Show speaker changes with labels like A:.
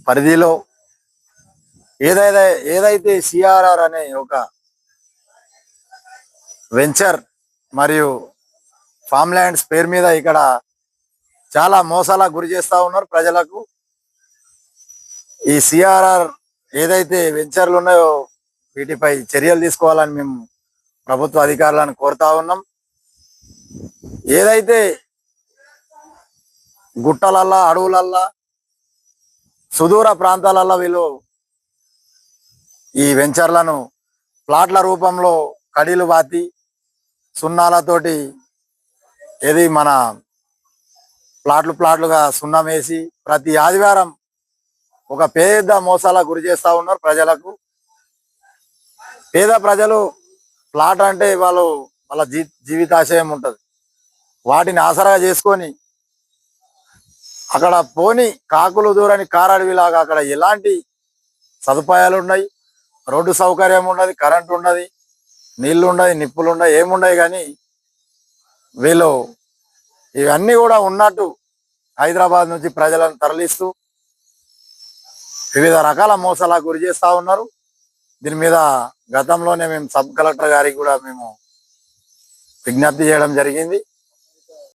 A: పరిధిలో ఏదైతే ఏదైతే సిఆర్ఆర్ అనే ఒక వెంచర్ మరియు ఫామ్ ల్యాండ్స్ పేరు మీద ఇక్కడ చాలా మోసాలకు గురి చేస్తూ ఉన్నారు ప్రజలకు. ఈ సిఆర్ఆర్ ఏదైతే వెంచర్లు ఉన్నాయో వీటిపై చర్యలు తీసుకోవాలని మేము ప్రభుత్వ అధికారులను కోరుతా ఉన్నాం. ఏదైతే గుట్టలల్లా, అడవులల్లా, సుదూర ప్రాంతాలల్లో వీళ్ళు ఈ వెంచర్లను ప్లాట్ల రూపంలో కడీలు బాతి సున్నాలతోటి ఏది మన ప్లాట్లుగా సున్నం వేసి ప్రతి ఆదివారం ఒక పెద్ద మోసాలకు గురి చేస్తూ ఉన్నారు ప్రజలకు. పేద ప్రజలు ప్లాట్ అంటే వాళ్ళ జీవితాశయం ఉంటుంది. వాటిని ఆసరాగా చేసుకొని అక్కడ పోని కాకులు దూరని కారడవిలాగా అక్కడ ఎలాంటి సదుపాయాలు ఉన్నాయి, రోడ్డు సౌకర్యం ఉన్నది, కరెంట్ ఉన్నది, నీళ్లు ఉన్నది, నిప్పులు ఉన్నాయి, ఏమున్నాయి. కానీ వీళ్ళు ఇవన్నీ కూడా ఉన్నట్టు హైదరాబాద్ నుంచి ప్రజలను తరలిస్తూ వివిధ రకాల మోసాలకు గురి చేస్తూ ఉన్నారు. దీని మీద గతంలోనే మేము సబ్ కలెక్టర్ గారికి కూడా మేము విజ్ఞప్తి చేయడం జరిగింది.